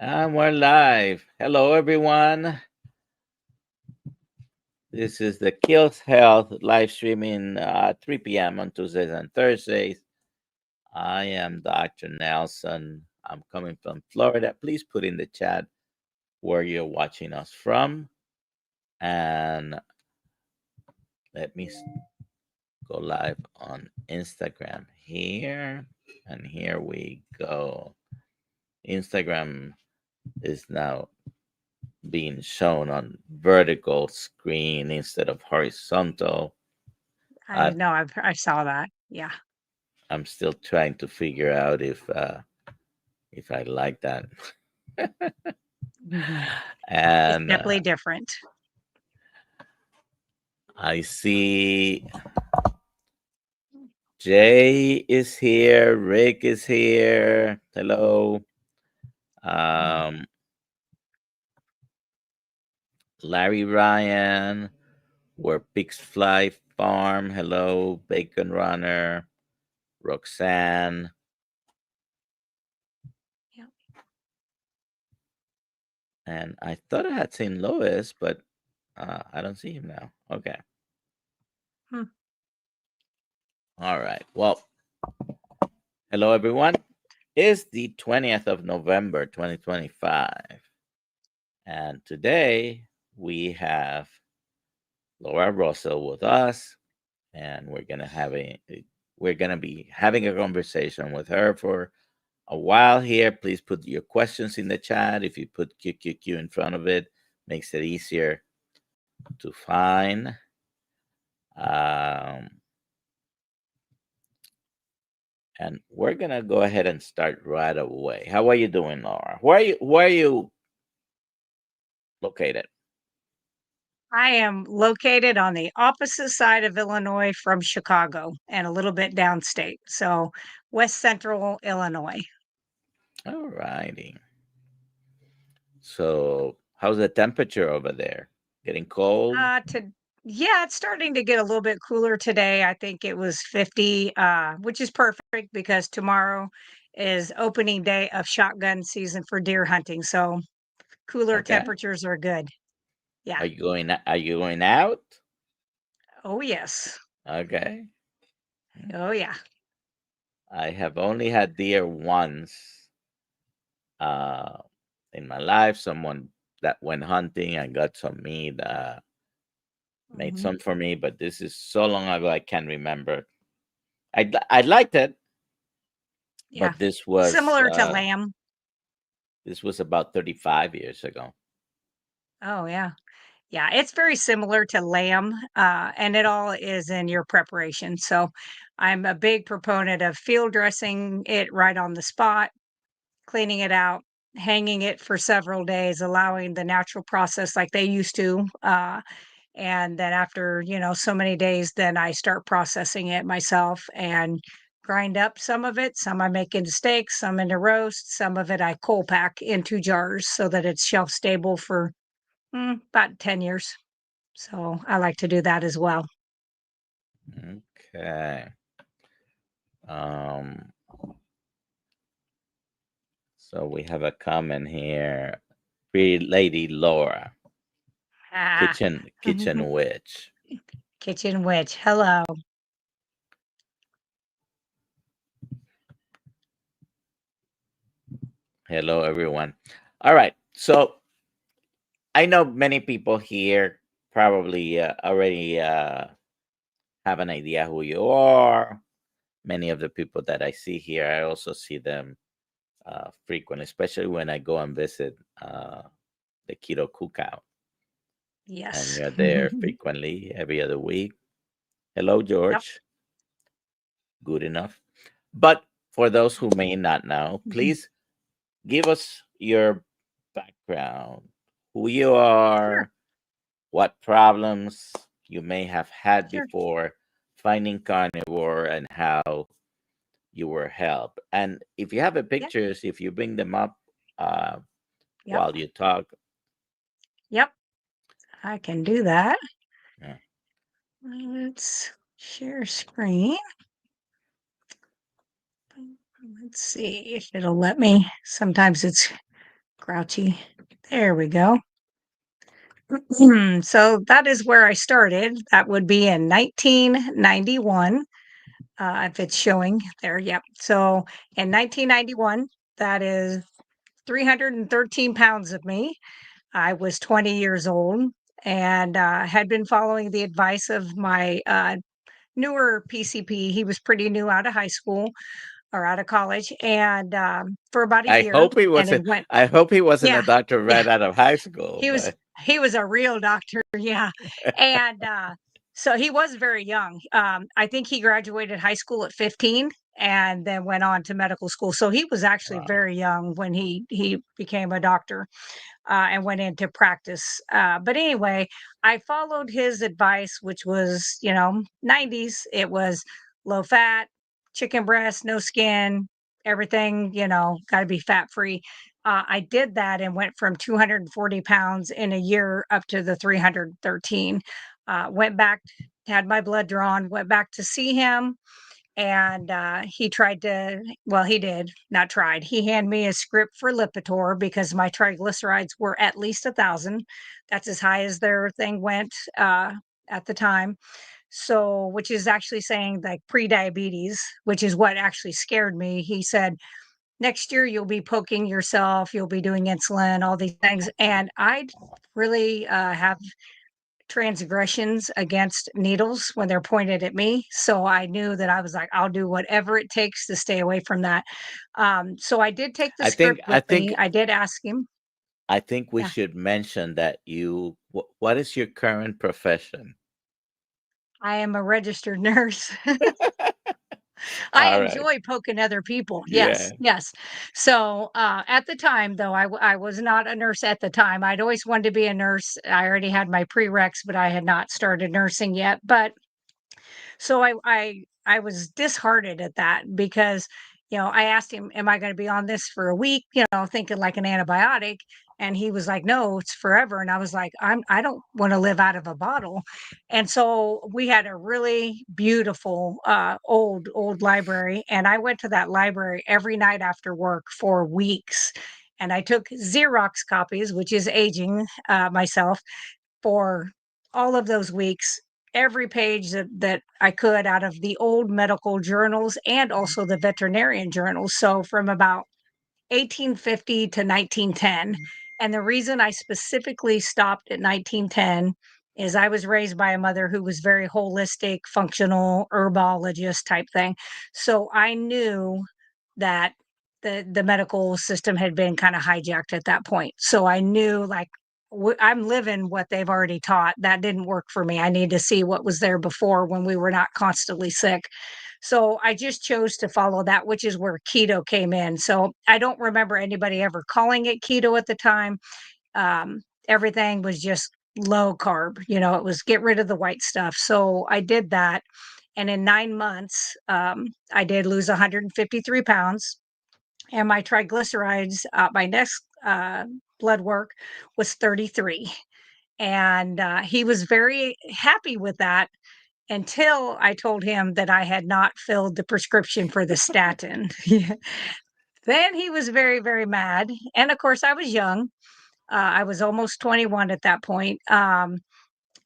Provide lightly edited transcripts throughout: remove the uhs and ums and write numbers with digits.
And we're live. Hello, everyone. This is the Kiltz Health live streaming 3 p.m. on Tuesdays and Thursdays. I am Dr. Nelson. I'm coming from Florida. Please put in the chat where you're watching us from. And let me go live on Instagram here. And here we go. Instagram is now being shown on vertical screen instead of horizontal. I I, know, I saw that. Yeah. I'm still trying to figure out if I like that. Mhm. It's And definitely different. I see Jay is here, Rick is here. Hello. Mhm. Um, Larry Ryan, where pigs fly farm. Hello, Bacon Runner, Roxanne. Yeah. And I thought I had seen Lois, but I don't see him now. Okay. Hmm. All right. Well, hello, everyone. It's the 20th of November, 2025. And today we have Laura Russell with us, and we're gonna be having a conversation with her for a while here. Please put your questions in the chat. If you put QQQ in front of it, makes it easier to find. Um, and we're gonna go ahead and start right away. How are you doing, Laura? Where are you located? I am located on the opposite side of Illinois from Chicago and a little bit downstate. So West Central Illinois. All righty. So, how's the temperature over there? Getting cold? To Yeah, it's starting to get a little bit cooler today. I think it was 50, which is perfect because tomorrow is opening day of shotgun season for deer hunting. So cooler Okay. temperatures are good. Yeah. Are you going out? Oh, yes. Okay. Oh, yeah. I have only had deer once uh in my life. Someone that went hunting and got some meat, made Mhm. some for me, but this is so long ago I can't remember. I liked it, Yeah. but Similar to lamb. this was about 35 years ago. Oh, yeah. Yeah, it's very similar to lamb, and it all is in your preparation. So I'm a big proponent of field dressing it right on the spot, cleaning it out, hanging it for several days, allowing the natural process like they used to. And then after, so many days, then I start processing it myself and grind up some of it. Some I make into steaks, some into roast, some of it I cold pack into jars so that it's shelf stable for about 10 years. So I like to do that as well. Okay. Um so we have a comment here. Pretty lady Laura, Ah. kitchen witch. Kitchen witch. Hello. Hello, everyone. All right. So I know many people here probably already have an idea who you are. Many of the people that I see here, I also see them frequently, especially when I go and visit the Keto Cookout, and Yes. you're there frequently every other week. Hello, Yep. George. Good enough. But for those who may not know, please give us your background, who you Sure. are, what problems you may have had Sure. before finding carnivore, and how you were helped. And if you have a Yep. pictures, if you bring them up uh, Yep. while you talk, Yep. I can do that. yeah. Let's share screen. Let's see if it'll let me. Sometimes it's Grouchy. There we go. So that is where I started. That would be in 1991. If it's showing there, yep. So in 1991, that is 313 pounds of me. I was 20 years old and had been following the advice of my newer PCP. He was pretty new out of high school or out of college, and for about a I year, hope he and wasn't. it went, I hope he wasn't a yeah, doctor yeah. right out of high school. He was But he was a real doctor, yeah, and, so he was very young. I think he graduated high school at 15 and then went on to medical school, so he was actually wow, very young when he became a doctor, and went into practice, but anyway, I followed his advice, which was, 90s. It was low fat, chicken breast, no skin, everything, gotta be fat free. I did that and went from 240 pounds in a year up to the 313. Went back, had my blood drawn, went back to see him, and he tried to, well, he did not tried. He handed me a script for Lipitor because my triglycerides were at least 1,000. That's as high as their thing went at the time. So, which is actually saying like pre-diabetes, which is what actually scared me. He said, next year you'll be poking yourself, you'll be doing insulin, all these things. And I really have transgressions against needles when they're pointed at me. So I knew that I was like, I'll do whatever it takes to stay away from that. So I did take the I think. script I with me. think. I did ask him. I think we Yeah, should mention that you. What is your current profession? I am a registered nurse. I All right. enjoy poking other people. Yes, Yeah. yes. So at the time, though, I was not a nurse at the time. I'd always wanted to be a nurse. I already had my prereqs, but I had not started nursing yet. But so I was disheartened at that because, I asked him, "Am I gonna be on this for a week?" Thinking like an antibiotic, and he was like, "No, it's forever." And I was like, I don't wanna live out of a bottle. And so we had a really beautiful, old library, and I went to that library every night after work for weeks, and I took Xerox copies, which is aging, myself, for all of those weeks, every page that I could out of the old medical journals and also the veterinarian journals. So from about 1850 to 1910. And the reason I specifically stopped at 1910 is I was raised by a mother who was very holistic, functional, herbologist type thing. So I knew that the medical system had been kind of hijacked at that point. So I knew like I'm living what they've already taught. That didn't work for me. I need to see what was there before when we were not constantly sick. So I just chose to follow that, which is where keto came in. So I don't remember anybody ever calling it keto at the time. Everything was just low carb, it was get rid of the white stuff. So I did that. And in 9 months, I did lose 153 pounds. And my triglycerides, my next blood work was 33. And he was very happy with that until I told him that I had not filled the prescription for the statin. Then he was very, very mad. And of course, I was young. I was almost 21 at that point.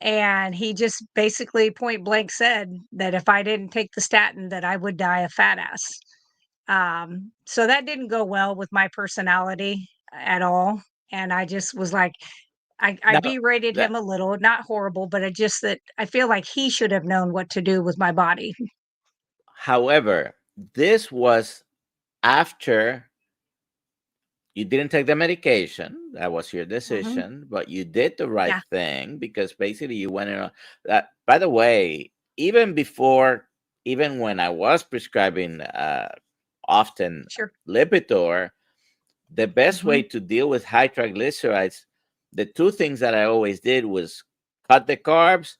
And he just basically point blank said that if I didn't take the statin, that I would die a fat ass. So that didn't go well with my personality at all. And I just was like, I Now berated that, him a little, not horrible, but it just that I feel like he should have known what to do with my body. however, this was after you didn't take the medication. That was your Mhm. decision, but you did the right Yeah, thing because basically you went in. That, by the way, even before, even when I was prescribing often sure. Lipitor, the best way Mhm. to deal with high triglycerides, the two things that I always did was cut the carbs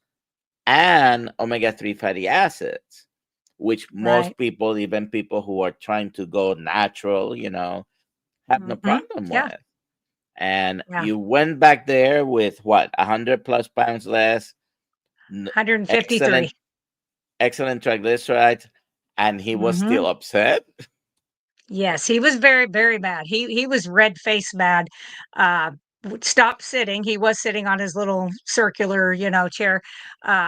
and omega-3 fatty acids, which Right. most people, even people who are trying to go natural, have no Mhm. problem Yeah, with. And yeah. you went back there with what, 100 plus pounds less, excellent, 153. excellent triglycerides, and he was Mhm. still upset. Yes, he was very, very mad. He was red-faced mad. Uh, stopped sitting. He was sitting on his little circular, chair.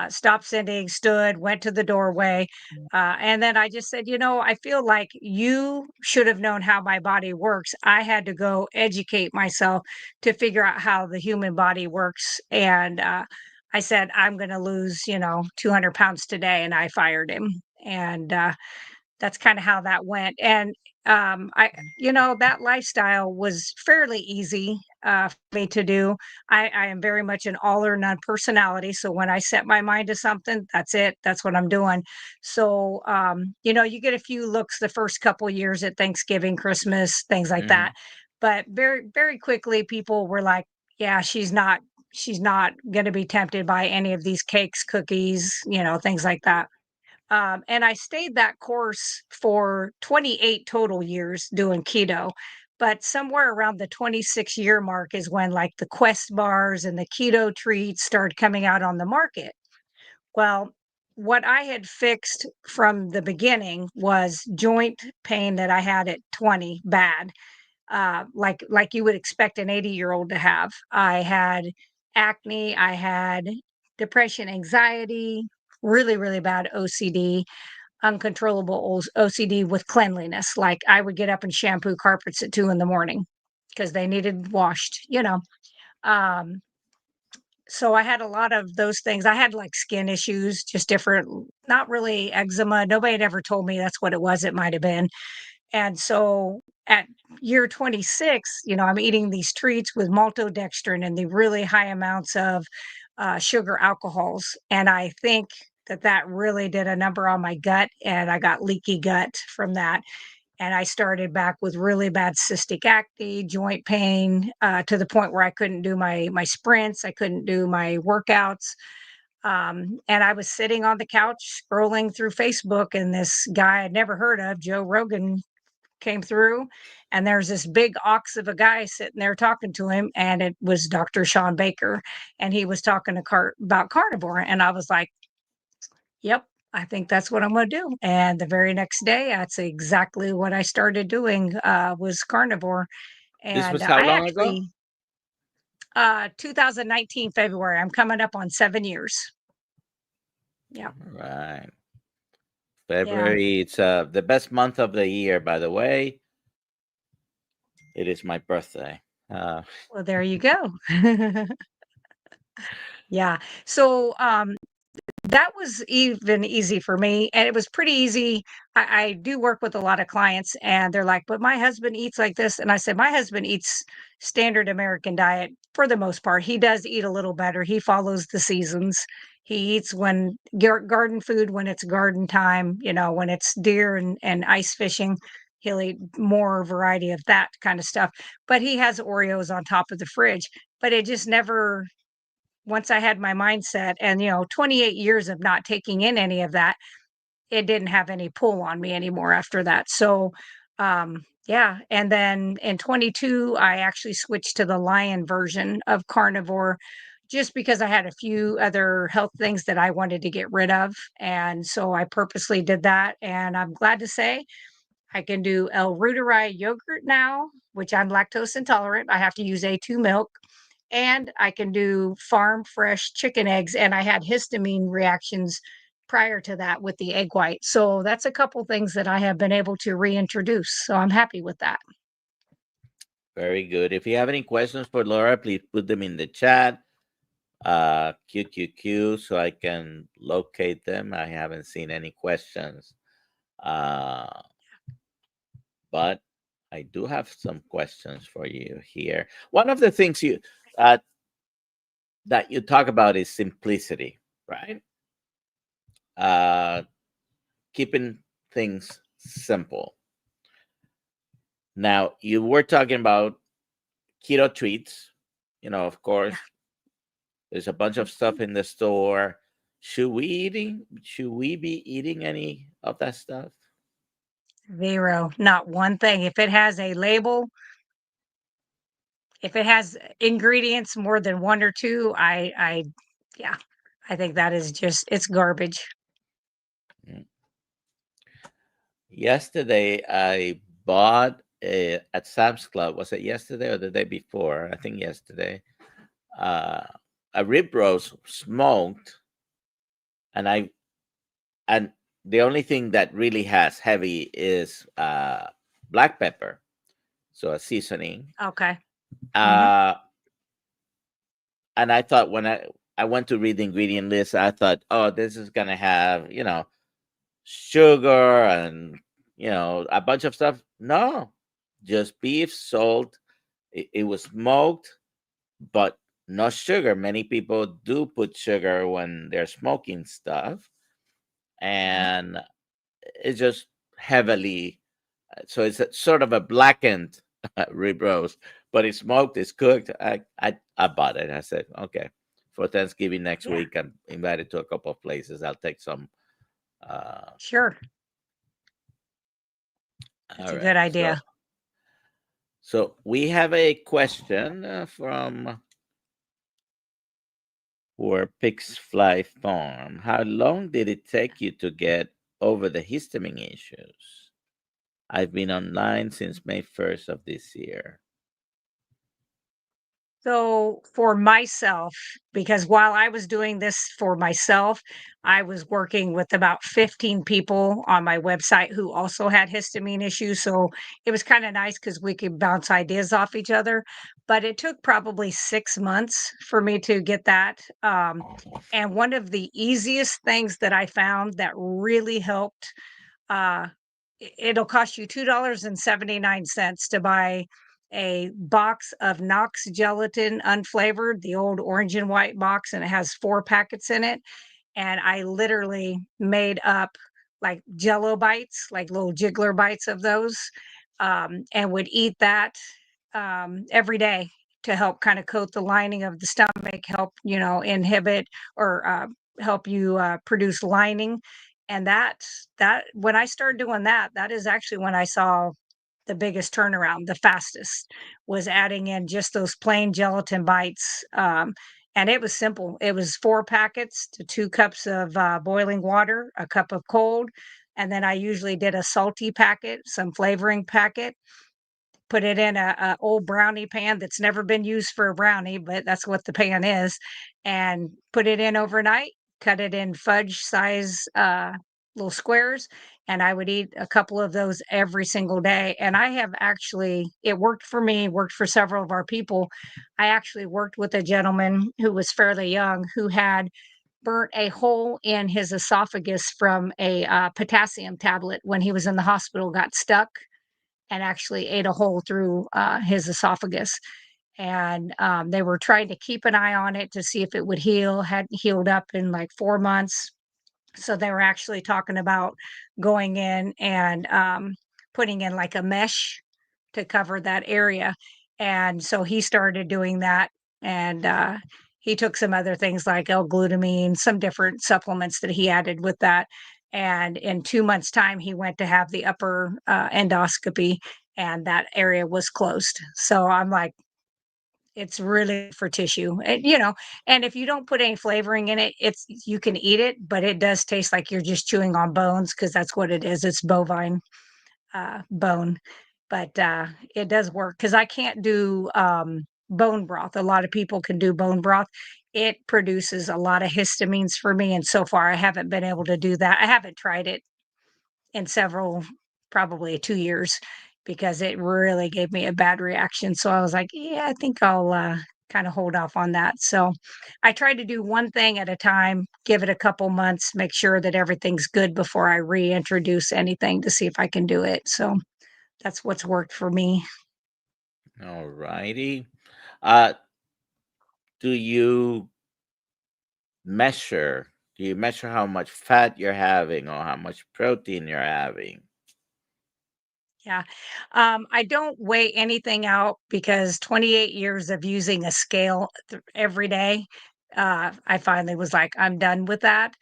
Stopped sitting, stood, went to the doorway, and then I just said, I feel like you should have known how my body works. I had to go educate myself to figure out how the human body works, and I said, I'm going to lose, 200 pounds today, and I fired him, and that's kind of how that went. And that lifestyle was fairly easy for me to do. I am very much an all or none personality. So when I set my mind to something, that's it. That's what I'm doing. So, you get a few looks the first couple years at Thanksgiving, Christmas, things like Hmm. that. But very, very quickly, people were like, yeah, she's not going to be tempted by any of these cakes, cookies, things like that. And I stayed that course for 28 total years doing keto. But somewhere around the 26-year mark is when like the Quest bars and the keto treats started coming out on the market. Well, what I had fixed from the beginning was joint pain that I had at 20 bad, like you would expect an 80-year-old to have. I had acne, I had depression, anxiety, really, really bad OCD, uncontrollable OCD with cleanliness. Like I would get up and shampoo carpets at 2 in the morning because they needed washed. Um, so I had a lot of those things. I had like skin issues, just different, not really eczema. Nobody had ever told me that's what it was. It might have been. And so at year 26, I'm eating these treats with maltodextrin and the really high amounts of sugar alcohols. And I think that really did a number on my gut. And I got leaky gut from that. And I started back with really bad cystic acne, joint pain, to the point where I couldn't do my sprints, I couldn't do my workouts. And I was sitting on the couch scrolling through Facebook, and this guy I'd never heard of, Joe Rogan, came through, and there's this big ox of a guy sitting there talking to him, and it was Dr. Sean Baker, and he was talking about carnivore, and I was like, "Yep, I think that's what I'm going to do." And the very next day, that's exactly what I started doing was carnivore, This and was how I long ago? actually 2019 February. I'm coming up on 7 years. Yeah, Right. yeah. February. It's the best month of the year, by the way. It is my birthday. Uh, Well, there you go. Yeah. So, that was even easy for me, and it was pretty easy. I do work with a lot of clients, and they're like, "But my husband eats like this," and I said, "My husband eats standard American diet for the most part. He does eat a little better. He follows the seasons. He eats when garden food when it's garden time, when it's deer and ice fishing, he'll eat more variety of that kind of stuff. But he has Oreos on top of the fridge. But it just never once I had my mindset and, 28 years of not taking in any of that, it didn't have any pull on me anymore after that. So, yeah. And then in 22, I actually switched to the lion version of carnivore just because I had a few other health things that I wanted to get rid of. And so I purposely did that. And I'm glad to say I can do L reuteri yogurt now, which I'm lactose intolerant. I have to use A2 milk. And I can do farm fresh chicken eggs. And I had histamine reactions prior to that with the egg white. So that's a couple things that I have been able to reintroduce. So I'm happy with that. Very good. If you have any questions for Laura, please put them in the chat. QQQ, so I can locate them. I haven't seen any questions. Uh, but I do have some questions for you here. One of the things uh, that you talk about is simplicity, right? Uh, Keeping things simple. Now, you were talking about keto treats. Of Yeah. course, there's a bunch of stuff in the store. Should we be eating any of that stuff? Zero, not one thing. If it has a label, if it has ingredients more than one or two, yeah, I think that is it's garbage. Mm. Yesterday, I bought at Sam's Club. Was it yesterday or the day before? I think yesterday. Uh, a rib roast smoked, and and the only thing that really has heavy is black pepper, so a seasoning. Okay. Mhm. Uh, and I thought when I went to read the ingredient list, I thought, oh, this is gonna have sugar and a bunch of stuff. No, just beef, salt. It was smoked, but no sugar. Many people do put sugar when they're smoking stuff, Mhm. and it's just heavily. So it's sort of a blackened rib roast, but it's smoked, it's cooked. I bought it. I said, okay, for Thanksgiving next Yeah, week, I'm invited to a couple of places. I'll take some. Uh, sure. That's all a good right. idea. So we have a question from for Pig's Fly Farm. How long did it take you to get over the histamine issues? I've been online since May 1st of this year. So for myself, because while I was doing this for myself, I was working with about 15 people on my website who also had histamine issues. So it was kind of nice because we could bounce ideas off each other. But it took probably 6 months for me to get that. And one of the easiest things that I found that really helped, uh, it'll cost you $2.79 to buy a box of Knox gelatin unflavored, the old orange and white box, and it has 4 packets in it. And I literally made up like Jello bites, like little jiggler bites of those, and would eat that every day to help kind of coat the lining of the stomach, help inhibit or help you produce lining. And that when I started doing that, that is actually when I saw the biggest turnaround, the fastest, was adding in just those plain gelatin bites. And it was simple. It was 4 packets to 2 cups of boiling water, a cup of cold. And then I usually did a salty packet, some flavoring packet, put it in a old brownie pan that's never been used for a brownie, but that's what the pan is, and put it in overnight, cut it in fudge size, little squares, and I would eat a couple of those every single day, and I have actually it worked for me, worked for several of our people. I actually worked with a gentleman who was fairly young, who had burnt a hole in his esophagus from a, potassium tablet when he was in the hospital, got stuck, and actually ate a hole through his esophagus. And they were trying to keep an eye on it to see if it would heal. Hadn't healed up in like 4 months. So they were actually talking about going in and putting in like a mesh to cover that area. And so he started doing that. And he took some other things like L-glutamine, some different supplements that he added with that. And in 2 months' time, he went to have the upper endoscopy, and that area was closed. So I'm like, it's really for tissue, and if you don't put any flavoring in it, you can eat it, but it does taste like you're just chewing on bones because that's what it is. It's bovine bone, but it does work because I can't do bone broth. A lot of people can do bone broth. It produces a lot of histamines for me, and so far I haven't been able to do that. I haven't tried it in several, probably 2 years, because it really gave me a bad reaction. So I was like, yeah, I think I'll kind of hold off on that. So I try to do one thing at a time, give it a couple months, make sure that everything's good before I reintroduce anything to see if I can do it. So that's what's worked for me. All righty. Uh, do you measure? Do you measure how much fat you're having or how much protein you're having? Yeah. I don't weigh anything out because 28 years of using a scale every day, I finally was like, I'm done with that.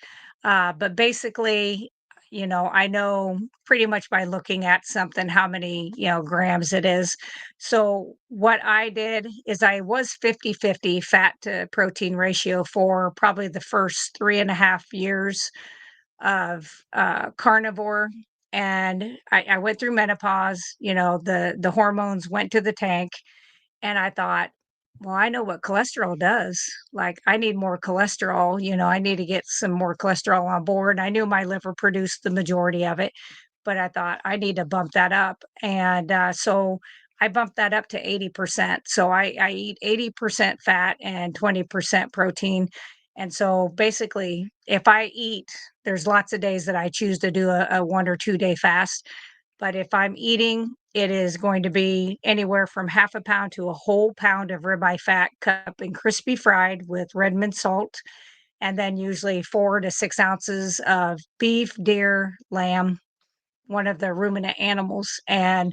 But basically, I know pretty much by looking at something how many, grams it is. So what I did is I was 50-50 fat to protein ratio for probably the first 3.5 years of carnivore. and I went through menopause. The hormones went to the tank, and I thought, well, I know what cholesterol does. Like, I need more cholesterol. I need to get some more cholesterol on board. I knew my liver produced the majority of it, but I thought I need to bump that up. And so I bumped that up to 80%. So I eat 80% fat and 20% protein. And so basically, if I eat, there's lots of days that I choose to do a 1 or 2 day fast. But if I'm eating, it is going to be anywhere from half a pound to a whole pound of ribeye fat cut up and crispy fried with red mint salt. And then usually 4 to 6 ounces of beef, deer, lamb, one of the ruminant animals, and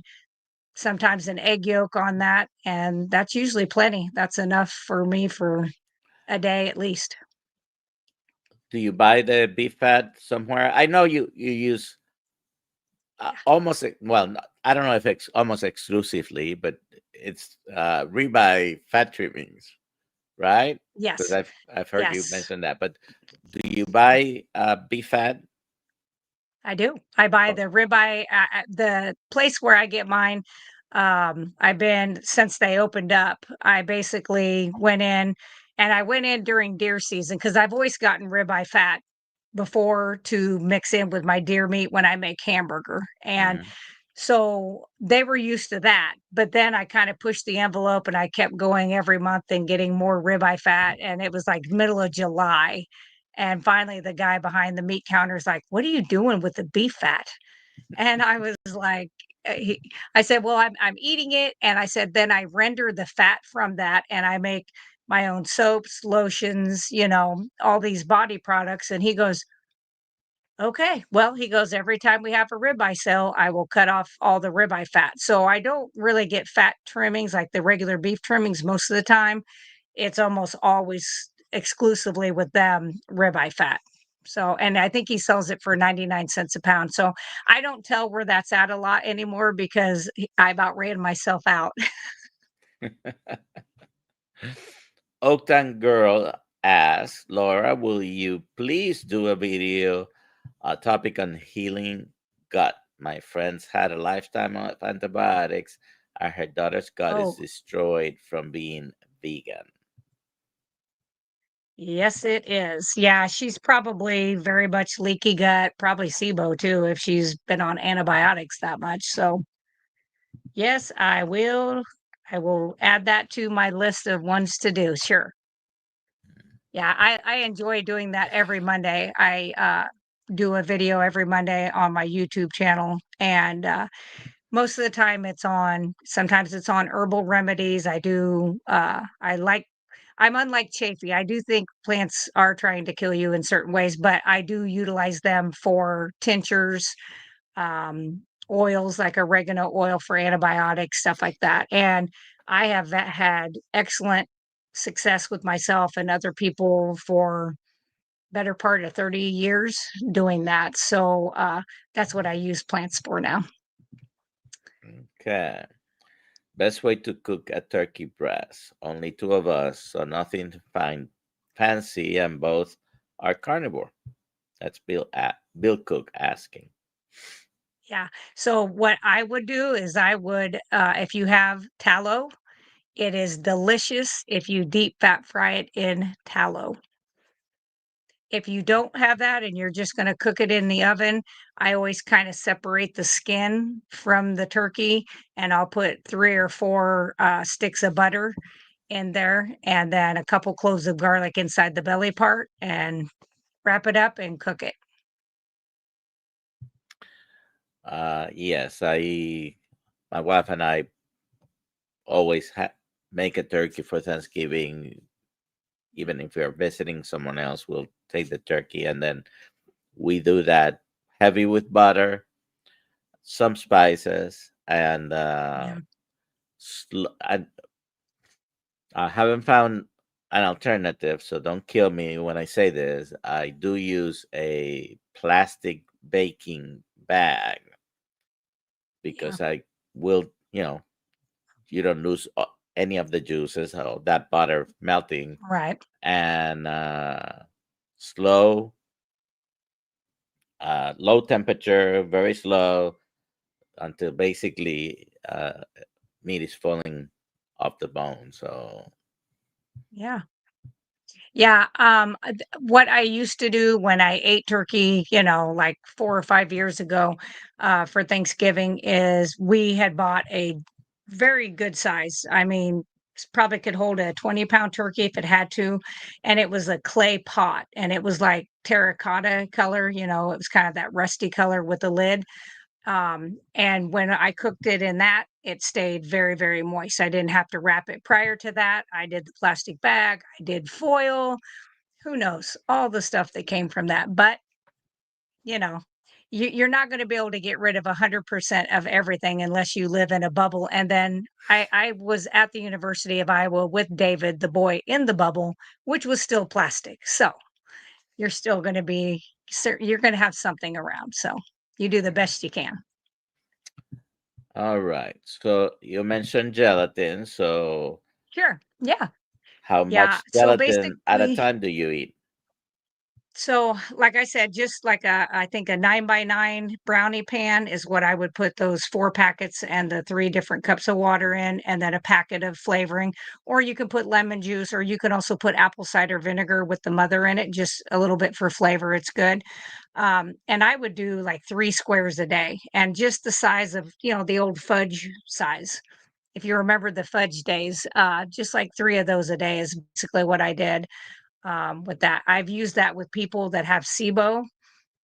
sometimes an egg yolk on that. And that's usually plenty. That's enough for me for a day at least. Do you buy the beef fat somewhere? I know you use Yeah. I don't know if it's almost exclusively, but it's ribeye fat trimmings, right? Because Yes. I've heard you Yes. mention that. But do you buy beef fat? I do. I buy Oh, the ribeye at the place where I get mine. I've been since they opened up. I basically went in, and I went in during deer season because I've always gotten ribeye fat before to mix in with my deer meat when I make hamburger. And mhm. so they were used to that. But then I kind of pushed the envelope and I kept going every month and getting more ribeye fat. And it was like middle of July. And finally, the guy behind the meat counter is like, "What are you doing with the beef fat?" And I was like, I said, "Well, I'm eating it." And I said, "Then I render the fat from that and I make my own soaps, lotions, all these body products." And he goes, "Okay. Well," he goes, "every time we have a ribeye sale, I will cut off all the ribeye fat." So I don't really get fat trimmings like the regular beef trimmings most of the time. It's almost always exclusively with them ribeye fat. So, and I think he sells it for 99 cents a pound. So I don't tell where that's at a lot anymore because I about ran myself out. Oaktown Girl asks, Laura, will you please do a video topic on healing gut? My friends had a lifetime of antibiotics, and her daughter's gut is Oh, destroyed from being vegan. yes, it is. Yeah, she's probably very much leaky gut, probably SIBO too, if she's been on antibiotics that much. So, yes, I will. I will add that to my list of ones to do. Sure. Yeah, I enjoy doing that every Monday. I do a video every Monday on my YouTube channel, and most of the time it's on. Sometimes it's on herbal remedies. I do. I like. I'm unlike Chafee. I do think plants are trying to kill you in certain ways, but I do utilize them for tinctures, um, oils like oregano oil for antibiotics, stuff like that. And I have had excellent success with myself and other people for better part of 30 years doing that. So that's what I use plants for now. Okay. Best way to cook a turkey breast. Only two of us, so nothing to find fancy, and both are carnivore. That's Bill Cook asking. Yeah. So what I would do is if you have tallow, it is delicious if you deep fat fry it in tallow. If you don't have that and you're just gonna cook it in the oven, I always kinda separate the skin from the turkey, and I'll put 3 or 4, sticks of butter in there, and then a couple cloves of garlic inside the belly part, and wrap it up and cook it. Yes, my wife and I always make a turkey for Thanksgiving. Even if we're visiting someone else, we'll take the turkey, and then we do that heavy with butter, some spices, and Yeah. I haven't found an alternative, so don't kill me when I say this. I do use a plastic baking bag Yeah. because I will, you don't lose any of the juices of that butter melting, Right. and slow low temperature, very slow, until basically meat is falling off the bone. So, Yeah. Yeah, what I used to do when I ate turkey, like 4 or 5 years ago, for Thanksgiving is we had bought a very good size. I mean, probably could hold a 20-pound turkey if it had to, and it was a clay pot, and it was like terracotta color, it was kind of that rusty color with the lid. And when I cooked it in that, it stayed very, very moist. I didn't have to wrap it prior to that. I did the plastic bag, I did foil, who knows, all the stuff that came from that. But, you know, you're not going to be able to get rid of 100% of everything unless you live in a bubble. And then I was at the University of Iowa with David, the boy in the bubble, which was still plastic. So you're still going to be, you're going to have something around. So you do the best you can. all right. So you mentioned gelatin. So Sure. Yeah. how Yeah. much So gelatin at a basically, time do you eat? so like I said, just like I think a 9 by 9 brownie pan is what I would put those 4 packets and the 3 different cups of water in, and then a packet of flavoring. Or you can put lemon juice, or you can also put apple cider vinegar with the mother in it, just a little bit for flavor. It's good. And I would do like 3 squares a day, and just the size of, the old fudge size. If you remember the fudge days, just like 3 of those a day is basically what I did with that. I've used that with people that have SIBO,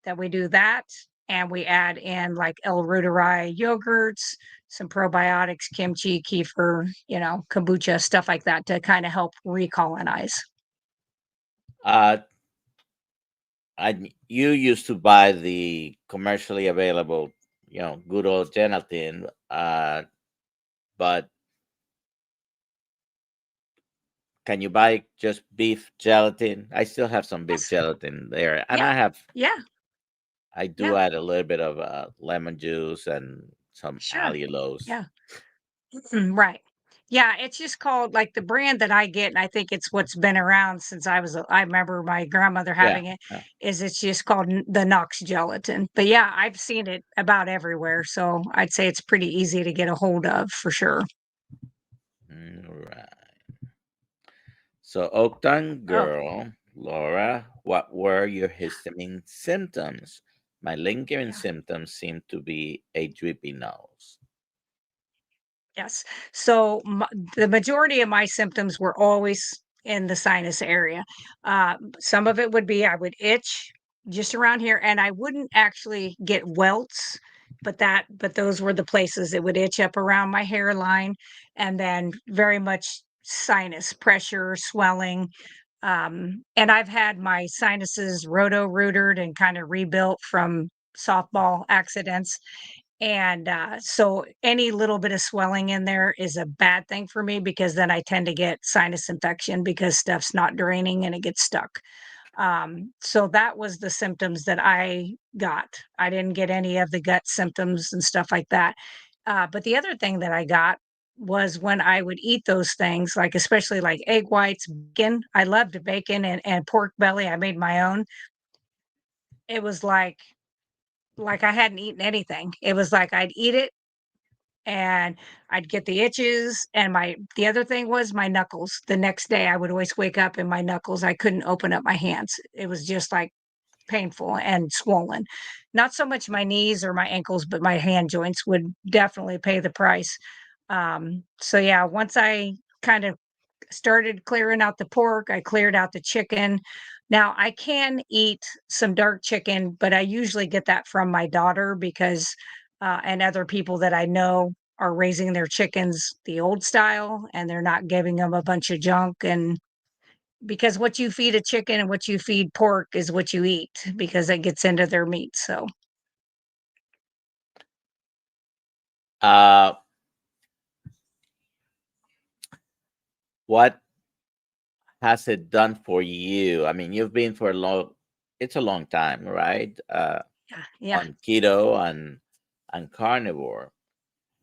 that we do that. And we add in like L. reuteri yogurts, some probiotics, kimchi, kefir, kombucha, stuff like that to kind of help recolonize. Uh, you used to buy the commercially available, good old gelatin. But can you buy just beef gelatin? I still have some beef Yes. gelatin there, and Yeah. Yeah. I do Yeah. add a little bit of lemon juice and some Sure. allulose. Yeah. Right. Yeah, it's just called like the brand that I get, and I think it's what's been around since I remember my grandmother Yeah, having it, yeah. is it's just called the Knox gelatin. But yeah, I've seen it about everywhere, so I'd say it's pretty easy to get a hold of for sure. Right. So, Oakton Oh, girl, Laura, what were your histamine symptoms? My lingering yeah. symptoms seem to be a drippy nose. Yes. So the majority of my symptoms were always in the sinus area. Some of it would be I would itch just around here, and I wouldn't actually get welts, but those were the places it would itch up around my hairline, and then very much sinus pressure, swelling. And I've had my sinuses roto-rooted and kind of rebuilt from softball accidents, and, so any little bit of swelling in there is a bad thing for me because then I tend to get sinus infection because stuff's not draining and it gets stuck. So that was the symptoms that I got. I didn't get any of the gut symptoms and stuff like that. But the other thing that I got was when I would eat those things, like especially like egg whites, bacon. I loved bacon and pork belly. I made my own. It was like I hadn't eaten anything. It was like I'd eat it and I'd get the itches, and the other thing was my knuckles. The next day I would always wake up and my knuckles, I couldn't open up my hands. It was just like painful and swollen. Not so much my knees or my ankles, but my hand joints would definitely pay the price. So yeah, once I kind of started clearing out the pork, I cleared out the chicken. Now I can eat some dark chicken, but I usually get that from my daughter because, and other people that I know are raising their chickens the old style and they're not giving them a bunch of junk. And because what you feed a chicken and what you feed pork is what you eat because it gets into their meat. So, Uh, what has it done for you? I mean, you've been for a long, it's a long time, right? yeah, yeah. On keto and carnivore.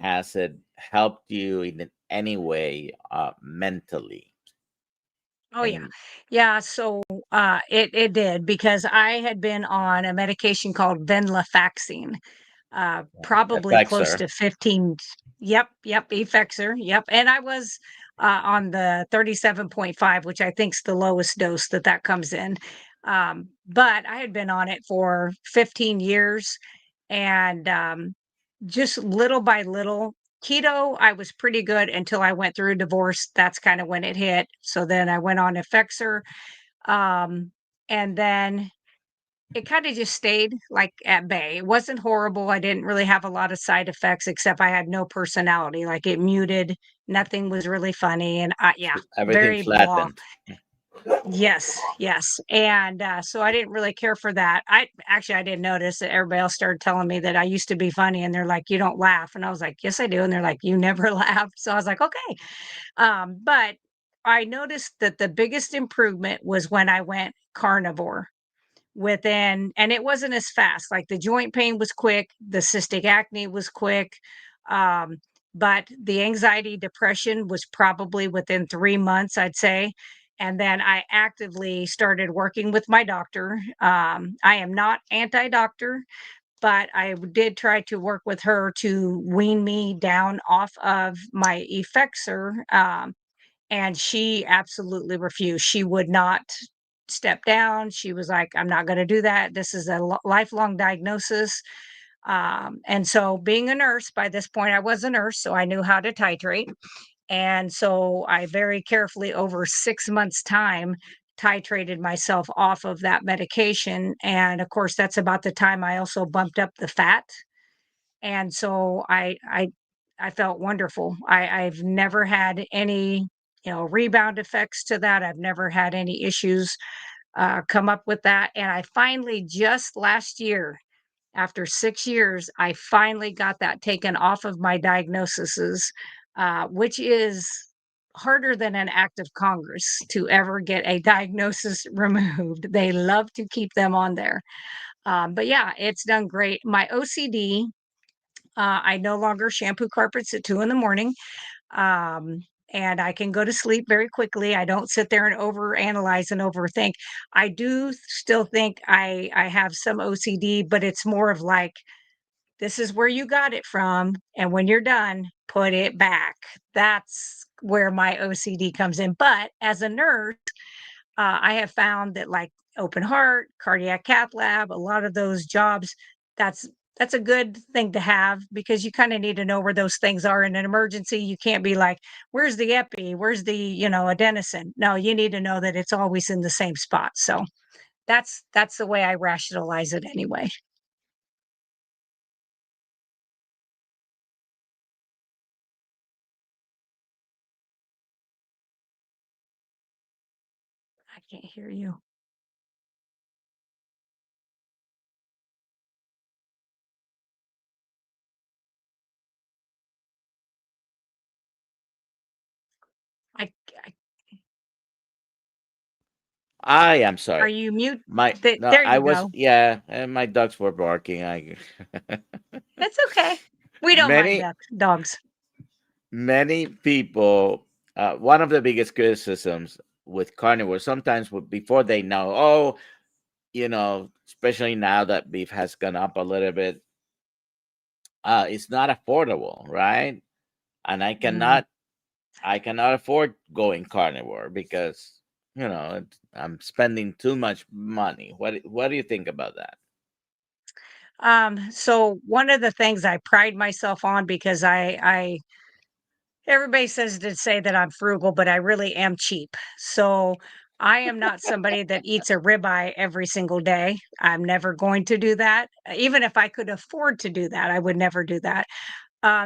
Has it helped you in any way mentally? Oh, yeah. And Yeah, so, it did because I had been on a medication called venlafaxine, probably close Effexor. to 15. Yep, Effexor, yep, and I was, on the 37.5, which I think's the lowest dose that comes in, but I had been on it for 15 years, and, just little by little. Keto, I was pretty good until I went through a divorce. That's kind of when it hit. So then I went on Effexor, um, and then it kind of just stayed like at bay. It wasn't horrible. I didn't really have a lot of side effects, except I had no personality. Like it muted. Nothing was really funny, and yeah, Everything very blah. flattened. Yes, and, so I didn't really care for that. I didn't notice that everybody else started telling me that I used to be funny, and they're like, "You don't laugh," and I was like, "Yes, I do," and they're like, "You never laugh," so I was like, "Okay." But I noticed that the biggest improvement was when I went carnivore within, and it wasn't as fast, like, the joint pain was quick, the cystic acne was quick, um, but the anxiety, depression was probably within 3 months, I'd say, and then I actively started working with my doctor. I am not anti-doctor, but I did try to work with her to wean me down off of my Effexor, and she absolutely refused. She would not step down. She was like, "I'm not gonna do that. This is a lifelong diagnosis." And so being a nurse, by this point, I was a nurse, so I knew how to titrate. And so I very carefully, over 6 months' time, titrated myself off of that medication. And of course, that's about the time I also bumped up the fat. And so I felt wonderful. I've never had any, rebound effects to that. I've never had any issues come up with that. And I finally, just last year, after 6 years, I finally got that taken off of my diagnoses, which is harder than an act of Congress to ever get a diagnosis removed. They love to keep them on there. But yeah, it's done great. My OCD, I no longer shampoo carpets at 2 in the morning. Um, and I can go to sleep very quickly. I don't sit there and overanalyze and overthink. I do still think I have some OCD, but it's more of like, this is where you got it from, and when you're done, put it back. That's where my OCD comes in. But as a nurse, I have found that like open heart, cardiac cath lab, a lot of those jobs, that's that's a good thing to have because you kind of need to know where those things are in an emergency. You can't be like, where's the epi? Where's the, adenosine? No, you need to know that it's always in the same spot. So that's the way I rationalize it anyway. I can't hear you. I I am Are sorry. you mute? My no, There I you was go. yeah, and my dogs were barking. I It's okay. We don't mind many dogs. many people. One of the biggest criticisms with carnivore sometimes before they know, oh, especially now that beef has gone up a little bit, it's not affordable, right? And Mm. I cannot afford going carnivore because I'm spending too much money. What do you think about that? So one of the things I pride myself on, because I everybody says to say that I'm frugal, but I really am cheap. So I am not somebody that eats a ribeye every single day. I'm never going to do that. Even if I could afford to do that, I would never do that.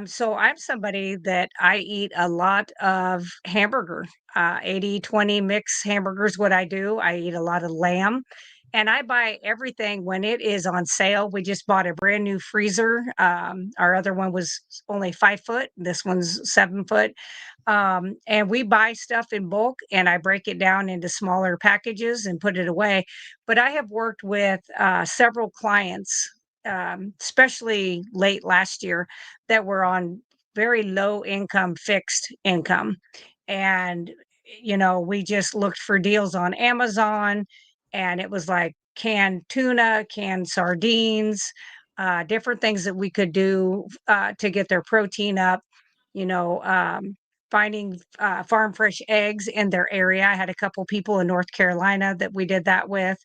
So I'm somebody that I eat a lot of hamburger, 80-20 mix hamburgers. What I do, I eat a lot of lamb, and I buy everything when it is on sale. We just bought a brand new freezer. Our other one was only 5 foot. This one's 7 foot. And we buy stuff in bulk and I break it down into smaller packages and put it away. But I have worked with several clients, especially late last year, that were on very low income, fixed income. And we just looked for deals on Amazon, and it was like canned tuna, canned sardines, different things that we could do to get their protein up. You know, finding farm fresh eggs in their area. I had a couple people in North Carolina that we did that with,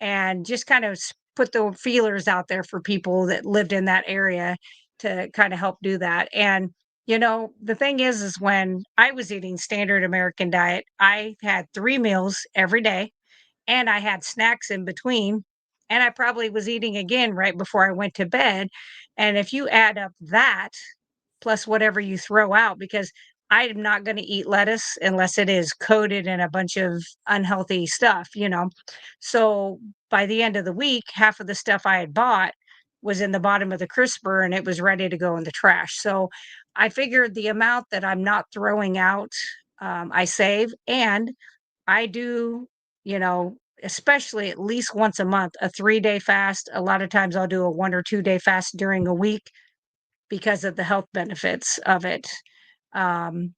and just kind of put the feelers out there for people that lived in that area to kind of help do that. And the thing is when I was eating standard American diet, I had 3 meals every day and I had snacks in between. And I probably was eating again right before I went to bed. And if you add up that plus whatever you throw out, because I'm not going to eat lettuce unless it is coated in a bunch of unhealthy stuff. So by the end of the week, half of the stuff I had bought was in the bottom of the crisper and it was ready to go in the trash. So I figured the amount that I'm not throwing out, I save. And I do, especially at least once a month, a 3-day fast. A lot of times I'll do a 1 or 2 day fast during a week because of the health benefits of it. Um,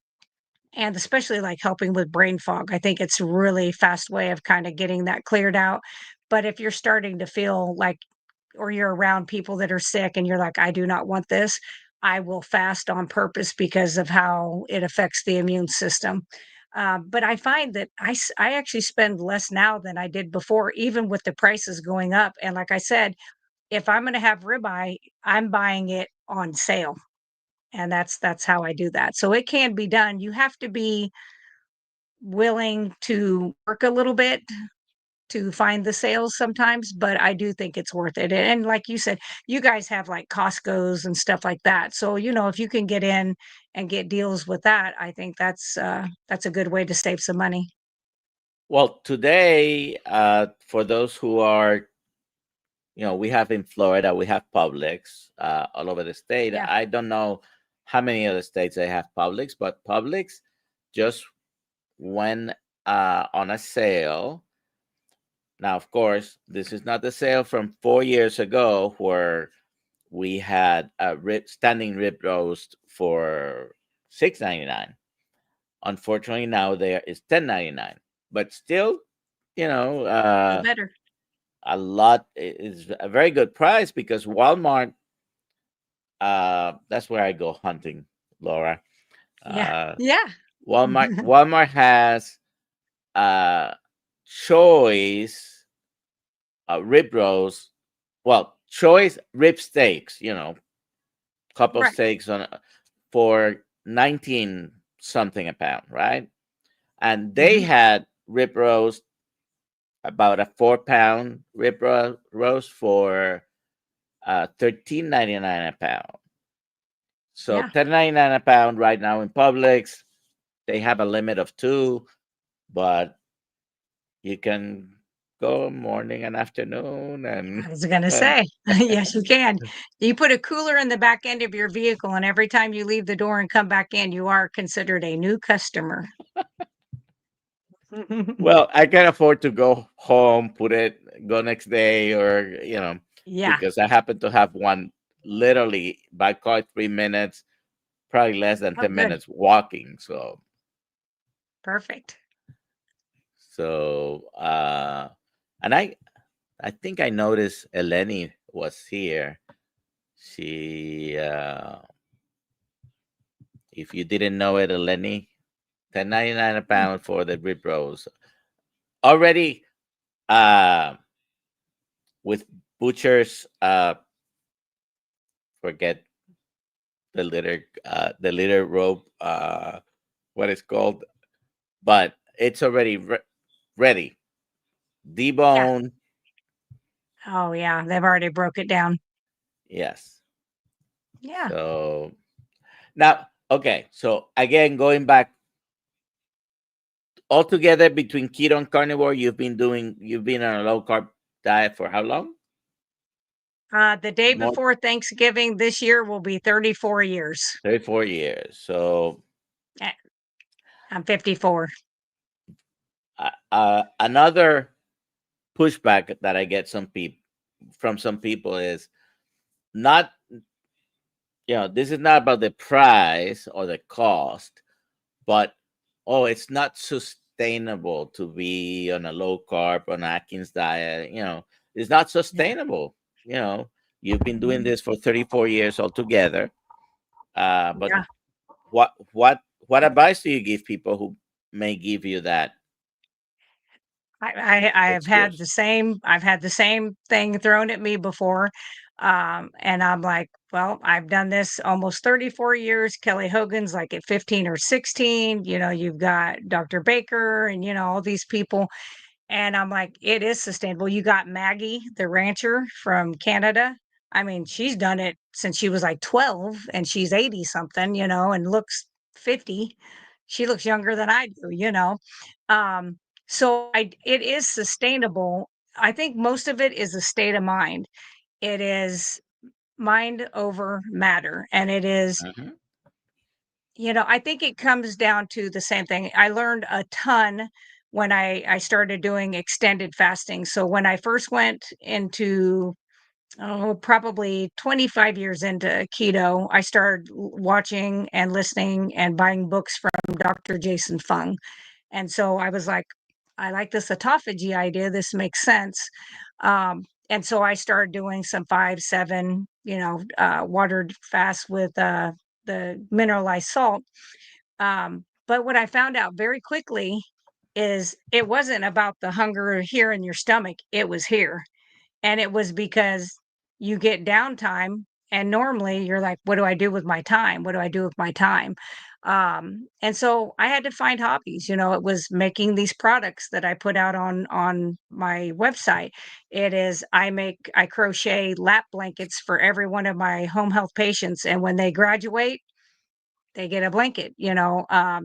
and especially like helping with brain fog. I think it's a really fast way of kind of getting that cleared out. But if you're starting to feel like, or you're around people that are sick and you're like, I do not want this, I will fast on purpose because of how it affects the immune system. But I find that I actually spend less now than I did before, even with the prices going up. And like I said, if I'm going to have ribeye, I'm buying it on sale, and that's how I do that. So it can be done. You have to be willing to work a little bit to find the sales sometimes, but I do think it's worth it. And like you said, you guys have like Costco's and stuff like that. So, if you can get in and get deals with that, I think that's a good way to save some money. Well, today, for those who are, we have in Florida, we have Publix all over the state. Yeah. I don't know how many other states they have Publix, but Publix just went on a sale. Now, of course, this is not the sale from 4 years ago where we had a standing rib roast for $6.99. Unfortunately, now there is $10.99, but still, you know, Still uh, better. a lot is a very good price because Walmart. That's where I go hunting, Laura. Yeah. Uh, Yeah. Walmart has uh, choice rib rolls. Well, choice rib steaks. Couple Right. steaks on for 19 something a pound, right? And they Mhm. had rib roast, about a 4 pound roast for 13.99 a pound. So Yeah. 10.99 a pound right now in Publix. They have a limit of two, but you can go morning and afternoon and I was gonna and say, yes, you can. You put a cooler in the back end of your vehicle, and every time you leave the door and come back in, you are considered a new customer. well, I can afford to go home, go next day, or Yeah. because I happen to have one literally by car 3 minutes, probably less than Oh, 10 good. minutes walking. So Perfect. so and I think I noticed Eleni was here. She if you didn't know it, Eleni, 10.99 a Mm. pound for the rib rolls. Already uh with butchers forget the liter rope what it's called, but it's already ready. Yeah. Debone, Oh, yeah, they've already broke it down. yes. Yeah. So now, okay. So again, going back altogether between keto and carnivore, you've been on a low carb diet for how long? The day More before Thanksgiving this year will be 34 years. 34 years. So Eh, I'm 54. another pushback that I get from some people is not, this is not about the price or the cost, but oh, it's not sustainable to be on a low carb on Atkins diet. It's not Yeah. sustainable. You've been doing Mhm. this for 34 years altogether. But Yeah. what advice do you give people who may give you that excuse? I've had the same thing thrown at me before. And I'm like, well, I've done this almost 34 years. Kelly Hogan's like at 15 or 16. You've got Dr. Baker and all these people. And I'm like, it is sustainable. You got Maggie, the rancher from Canada. I mean, she's done it since she was like 12 and she's 80 something, and looks 50. She looks younger than I do. Um, so it is sustainable. I think most of it is a state of mind. It is mind over matter. And it is, Mhm. I think it comes down to the same thing. I learned a ton when I started doing extended fasting. So when I first went into, oh, probably 25 years into keto, I started watching and listening and buying books from Dr. Jason Fung. And so I was like, I like this autophagy idea. This makes sense. And so I started doing some 5-7, watered fast with the mineralized salt. But what I found out very quickly is it wasn't about the hunger here in your stomach, it was here. And it was because you get downtime and normally you're like, what do I do with my time? What do I do with my time? And so I had to find hobbies. It was making these products that I put out on my website. I crochet lap blankets for every one of my home health patients. And when they graduate, they get a blanket,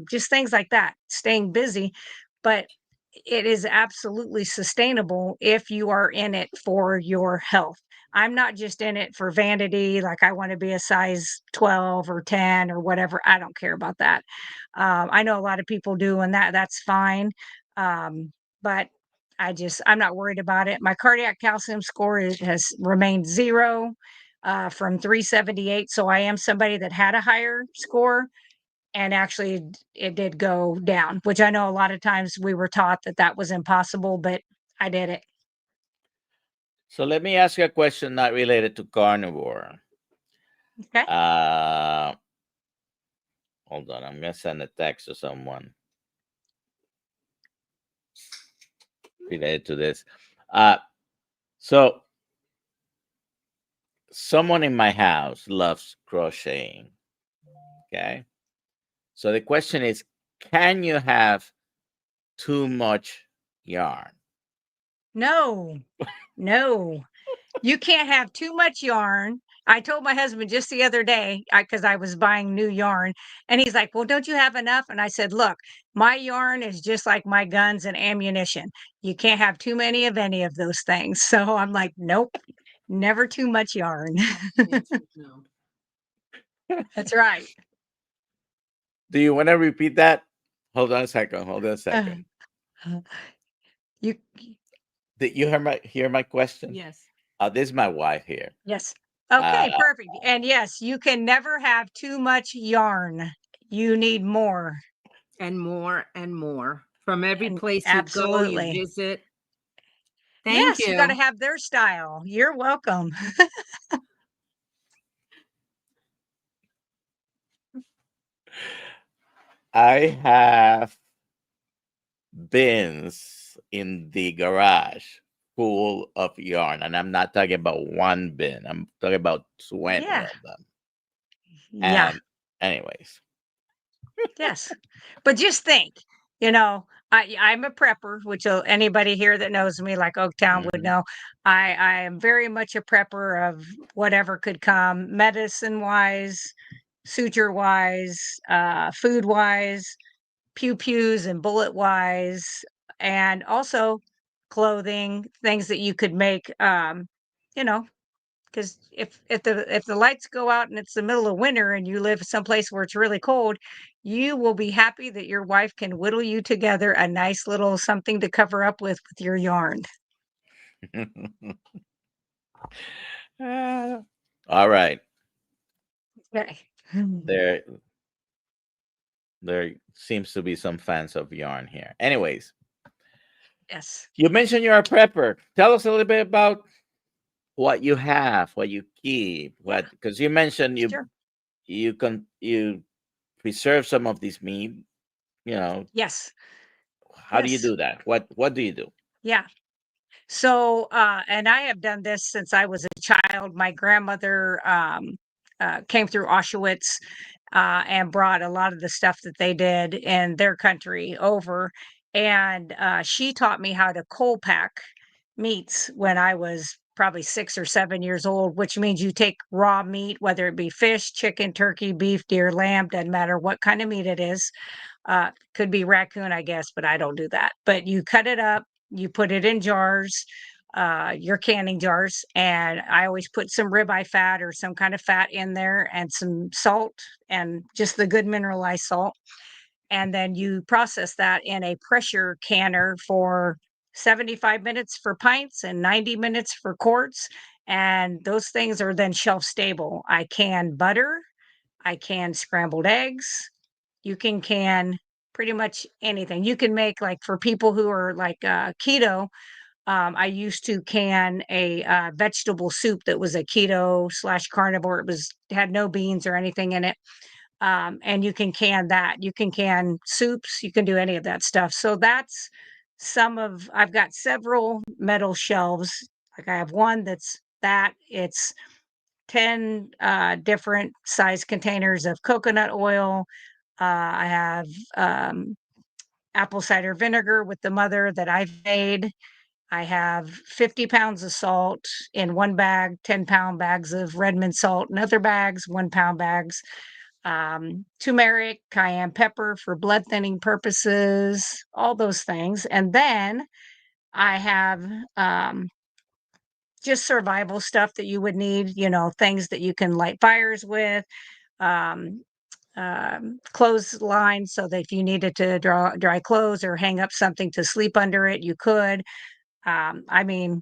just things like that, staying busy. But it is absolutely sustainable if you are in it for your health. I'm not just in it for vanity, like I want to be a size 12 or 10 or whatever. I don't care about that. I know a lot of people do, and that's fine. But I'm not worried about it. My cardiac calcium score has remained zero from 378. So I am somebody that had a higher score and actually it did go down, which I know a lot of times we were taught that that was impossible, but I did it. So let me ask you a question not related to carnivore. Okay. Uh, Hold on, I'm gonna send a text to someone related to this. Uh, so someone in my house loves crocheting. Okay, so the question is, can you have too much yarn? No, no, you can't have too much yarn. I told my husband just the other day, because I was buying new yarn, and he's like, well, don't you have enough? And I said, look, my yarn is just like my guns and ammunition. You can't have too many of any of those things. So I'm like, nope, never too much yarn. No. That's right. Do you want to repeat that? Hold on a second. Hold on a Uh, second. you Did you hear my question? Yes. This is my wife here. Yes. Uh, Okay, perfect. And yes, you can never have too much yarn. You need more. And more and more. From every And place you go, you absolutely. visit. Thank Yes, you got to you. have their style. You're welcome. I have bins in the garage full of yarn, and I'm not talking about one bin. I'm talking about 20 Yeah. of them. Yeah. And anyways, Yes. But just think, you know, I'm a prepper, which anybody here that knows me, like Oaktown, would mhm. know. I am very much a prepper of whatever could come, medicine wise, suture wise, food wise, pew pews and bullet wise, and also clothing, things that you could make. You know, because if the lights go out and it's the middle of winter and you live someplace where it's really cold, you will be happy that your wife can whittle you together a nice little something to cover up with your yarn. Ah, all right. Okay. There There seems to be some fans of yarn here. Anyways, Yes. you mentioned you're a prepper. Tell us a little bit about what you have, what you keep, Yeah, what because you mentioned sure. you preserve some of this meat. You know, Yes. how do you Yes. do that? What do you do? Yeah. So, and I have done this since I was a child. My grandmother came through Auschwitz and brought a lot of the stuff that they did in their country over. And she taught me how to cold pack meats when I was probably 6 or 7 years old, which means you take raw meat, whether it be fish, chicken, turkey, beef, deer, lamb, doesn't matter what kind of meat it is. Could be raccoon, I guess, but I don't do that. But you cut it up, you put it in jars, your canning jars, and I always put some ribeye fat or some kind of fat in there and some salt and just the good mineralized salt. And then you process that in a pressure canner for 75 minutes for pints and 90 minutes for quarts. And those things are then shelf stable. I can butter, I can scrambled eggs, you can pretty much anything. You can make like for people who are like keto. I used to can a vegetable soup that was a keto slash carnivore. It was had no beans or anything in it, and you can can that. You can can soups. You can do any of that stuff. So that's some of. I've got several metal shelves. Like I have one that's that. It's 10 different size containers of coconut oil. I have um, apple cider vinegar with the mother that I've made. I have 50 pounds of salt in one bag, 10-pound bags of Redmond salt in other bags, 1-pound bags, turmeric, cayenne pepper for blood thinning purposes, all those things. And then I have just survival stuff that you would need, things that you can light fires with, um, clothesline so that if you needed to dry clothes or hang up something to sleep under it, you could. I mean,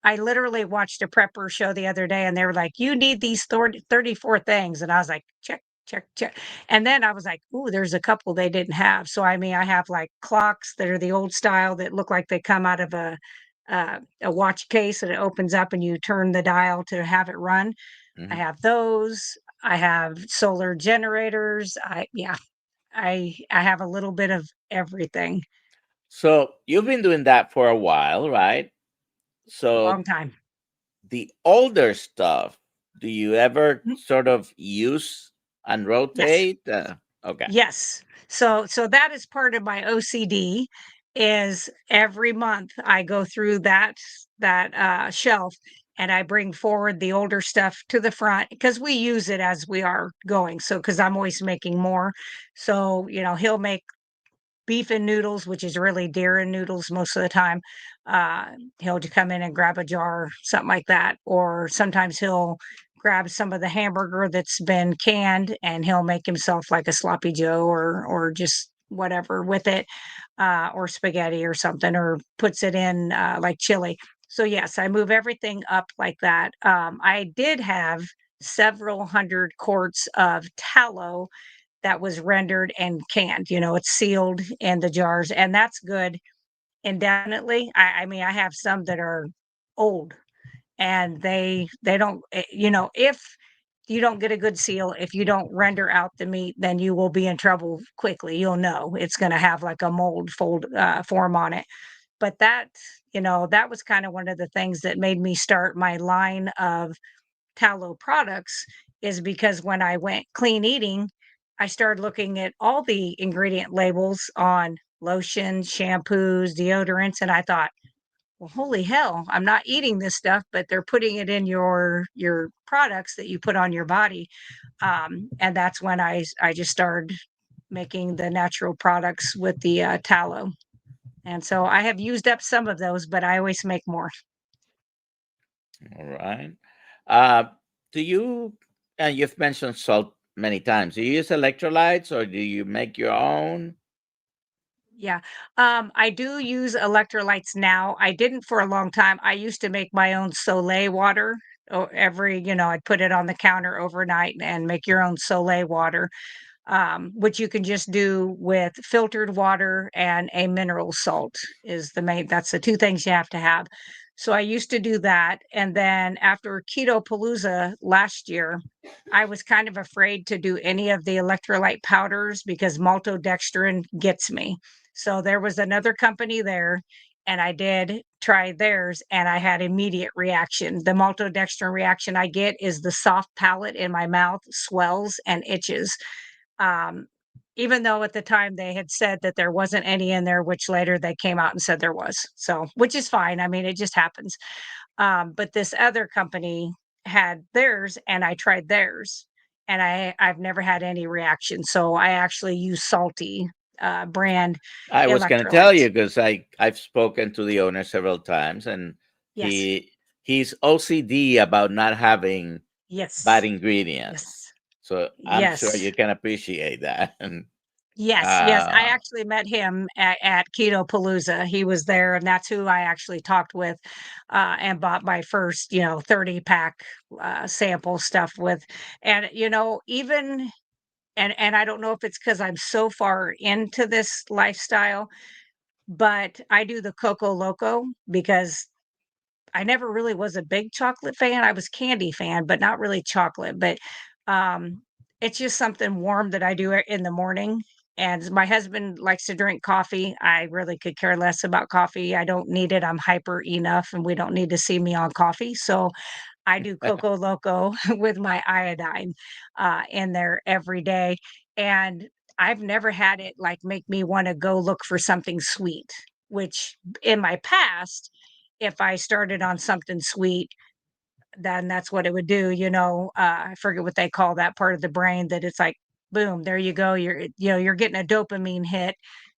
I literally watched a prepper show the other day and they were like, you need these 34 things. And I was like, check, check, check. And then I was like, ooh, there's a couple they didn't have. So, I mean, I have like clocks that are the old style that look like they come out of a watch case and it opens up and you turn the dial to have it run. I Mhm. have those. I have solar generators. I have a little bit of everything. So you've been doing that for a while, right? So Long time. the older stuff, do you ever Mm, sort of use and yes. rotate? Okay. Yes. So that is part of my OCD is every month I go through that shelf and I bring forward the older stuff to the front because we use it as we are going. So because I'm always making more. So, he'll make beef and noodles, which is really deer and noodles most of the time. Uh, he'll just come in and grab a jar, something like that. Or sometimes he'll grab some of the hamburger that's been canned and he'll make himself like a sloppy Joe or just whatever with it, or spaghetti or something, or puts it in like chili. So yes, I move everything up like that. I did have several hundred quarts of tallow that was rendered and canned. It's sealed in the jars, and that's good indefinitely. I mean, I have some that are old and they don't, if you don't get a good seal, if you don't render out the meat, then you will be in trouble quickly. You'll know it's going to have like a mold fold form on it. But that was kind of one of the things that made me start my line of tallow products is because when I went clean eating, I started looking at all the ingredient labels on lotions, shampoos, deodorants, and I thought, well, holy hell, I'm not eating this stuff, but they're putting it in your products that you put on your body. And that's when I just started making the natural products with the tallow. And so I have used up some of those, but I always make more. All right. Uh, do you, and you've mentioned salt many times, do you use electrolytes or do you make your own? Yeah. I do use electrolytes now. I didn't for a long time. I used to make my own Soleil water. I'd put it on the counter overnight and make your own Soleil water. which you can just do with filtered water and a mineral salt is the main, that's the two things you have to have. So I used to do that. And then after Keto Palooza last year, I was kind of afraid to do any of the electrolyte powders because maltodextrin gets me. So there was another company there, and I did try theirs and I had immediate reaction. The maltodextrin reaction I get is the soft palate in my mouth swells and itches. Um, Even though at the time they had said that there wasn't any in there, which later they came out and said there was. So, which is fine. I mean, it just happens. But this other company had theirs and I tried theirs and I've never had any reaction. So I actually use salty brand I was going to tell electrolytes. you because I've spoken to the owner several times, and Yes. he's OCD about not having bad Yes. ingredients. Yes. So I'm sure Yes. you can appreciate that. And Yes, yes. I uh, actually met him at Keto Palooza. He was there, and that's who I actually talked with and bought my first, 30 pack sample stuff with. And, even, and I don't know if it's because I'm so far into this lifestyle, but I do the Coco Loco because I never really was a big chocolate fan. I was candy fan, but not really chocolate. But um, it's just something warm that I do in the morning. And my husband likes to drink coffee. I really could care less about coffee. I don't need it. I'm hyper enough, and we don't need to see me on coffee. So I do Coco Loco with my iodine in there every day. And I've never had it like make me want to go look for something sweet, which in my past, if I started on something sweet, then that's what it would do. I forget what they call that part of the brain that it's like, boom, there you go. You're getting a dopamine hit.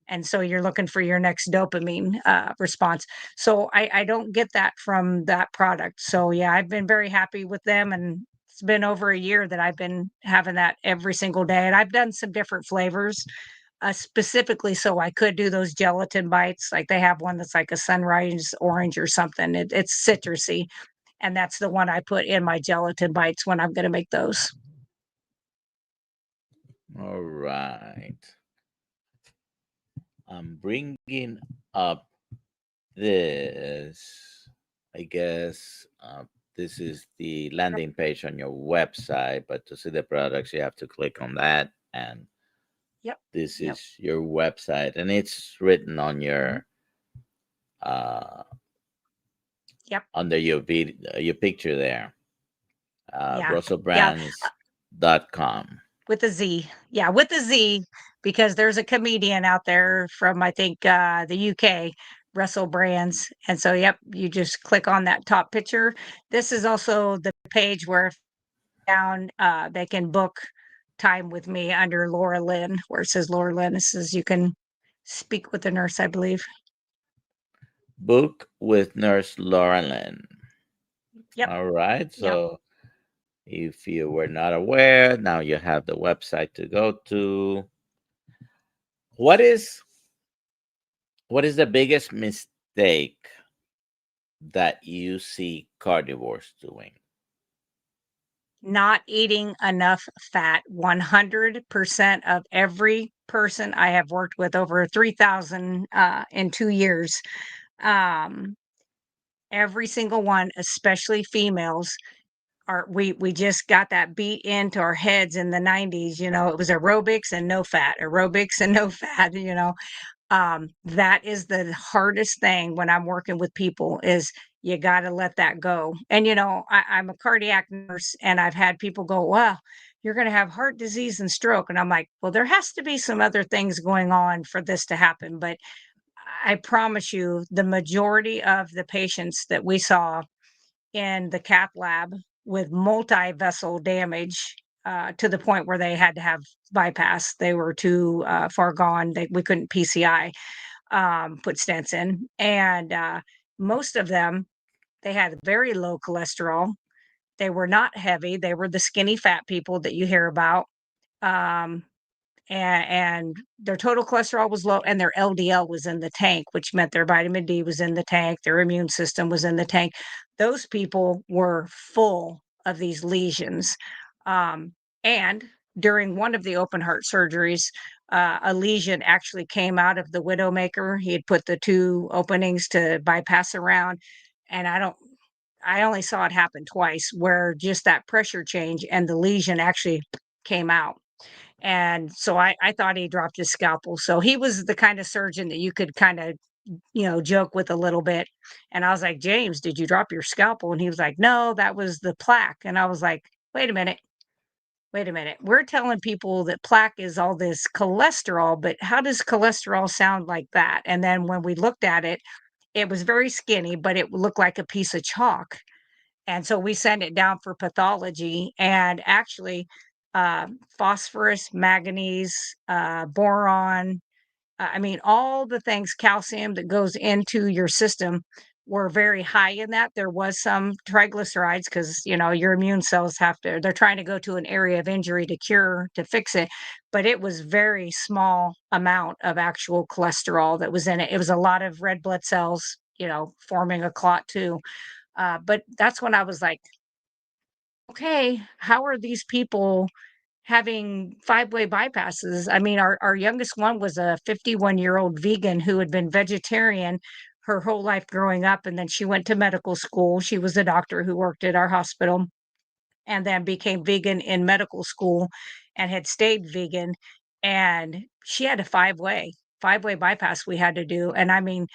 And so you're looking for your next dopamine response. So I don't get that from that product. So yeah, I've been very happy with them. And it's been over a year that I've been having that every single day. And I've done some different flavors specifically so I could do those gelatin bites. Like they have one that's like a sunrise orange or something. It's citrusy, and that's the one I put in my gelatin bites when I'm going to make those. all right, I'm bringing up this. I guess this is the Yep, landing page on your website, but to see the products, you have to click on that, and yep, this yep, is your website, and it's written on your uh, yep. under your your picture there, Yeah, yeah. russellbrands.com. With a Z. Yeah, with a Z, because there's a comedian out there from, I think, the UK, Russell Brands. And so, yep, you just click on that top picture. This is also the page where if down, they can book time with me under Laura Lynn, where it says Laura Lynn. It says you can speak with the nurse, I believe. Book with Nurse Lauren. Yep, All right. yep. So if you were not aware, now you have the website to go to. What is what is the biggest mistake that you see carnivores doing? Not eating enough fat. 100% of every person I have worked with, over 3,000 in 2 years, um, every single one, especially females, are we just got that beat into our heads in the 90s. It was aerobics and no fat, aerobics and no fat. That is the hardest thing when I'm working with people is you got to let that go. And I'm a cardiac nurse, and I've had people go, well, you're going to have heart disease and stroke. And I'm like, well, there has to be some other things going on for this to happen. But I promise you, the majority of the patients that we saw in the cath lab with multi-vessel damage, to the point where they had to have bypass, they were too far gone. We couldn't PCI, put stents in. And most of them, they had very low cholesterol. They were not heavy. They were the skinny fat people that you hear about. Um, and their total cholesterol was low, and their LDL was in the tank, which meant their vitamin D was in the tank, their immune system was in the tank. Those people were full of these lesions. Um, and during one of the open heart surgeries, a lesion actually came out of the widowmaker. He had put the two openings to bypass around, and I only saw it happen twice where just that pressure change and the lesion actually came out. And so I thought he dropped his scalpel. So he was the kind of surgeon that you could kind of, joke with a little bit. And I was like, James, did you drop your scalpel? And he was like, no, that was the plaque. And I was like, wait a minute. Wait a minute. We're telling people that plaque is all this cholesterol, but how does cholesterol sound like that? And then when we looked at it, it was very skinny, but it looked like a piece of chalk. And so we sent it down for pathology, and actually, phosphorus, manganese, boron, I mean, all the things, calcium that goes into your system were very high in that. There was some triglycerides because, your immune cells they're trying to go to an area of injury to cure, to fix it. But it was very small amount of actual cholesterol that was in it. It was a lot of red blood cells, forming a clot too. But that's when I was like, okay, how are these people having five-way bypasses? I mean, our youngest one was a 51-year-old vegan who had been vegetarian her whole life growing up, and then she went to medical school. She was a doctor who worked at our hospital and then became vegan in medical school and had stayed vegan. And she had a five-way bypass we had to do. And I mean,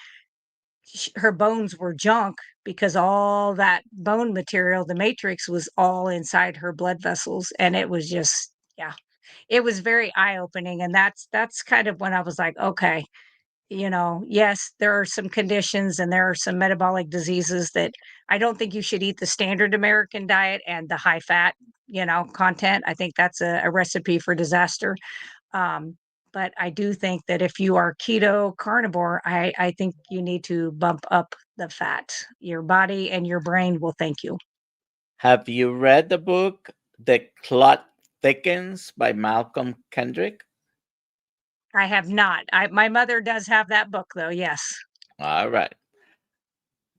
her bones were junk because all that bone material, the matrix, was all inside her blood vessels, and it was just, yeah, it was very eye opening. And that's kind of when I was like, okay, yes, there are some conditions and there are some metabolic diseases that I don't think you should eat the standard American diet and the high fat, content. I think that's a recipe for disaster. Um, but I do think that if you are keto carnivore, I think you need to bump up the fat. Your body and your brain will thank you. Have you read the book The Clot Thickens by Malcolm Kendrick? I have not. My mother does have that book though. Yes. All right.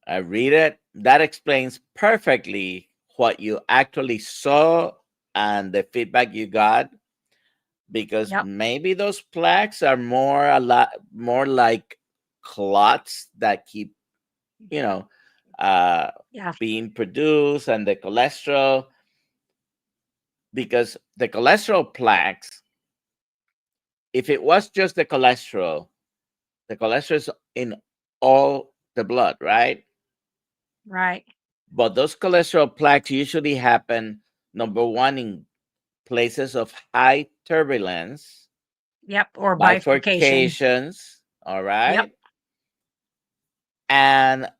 I read it. That explains perfectly what you actually saw and the feedback you got, because Yep. maybe those plaques are a lot more like clots that keep, you know, uh, Yeah. being produced, and the cholesterol, because the cholesterol plaques, if it was just the cholesterol is in all the blood, right? Right. But those cholesterol plaques usually happen, number one, in places of high turbulence, Yep. Or bifurcation. bifurcations, all Yep. right? And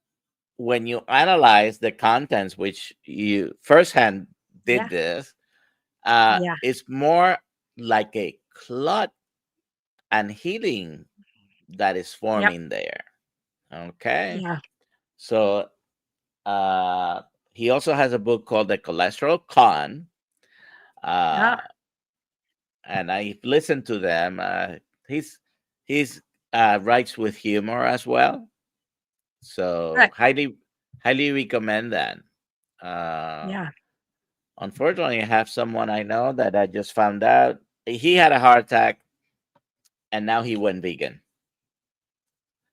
when you analyze the contents, which you firsthand did Yeah. this, Yeah. it's more like a clot and healing that is Yep. forming there. Okay. Yeah. So uh, he also has a book called The Cholesterol Con. Uh, Ah, and I listened to them. He's writes with humor as well. So good. highly recommend that. Uh, Yeah. Unfortunately, I have someone I know that I just found out he had a heart attack, and now he went vegan.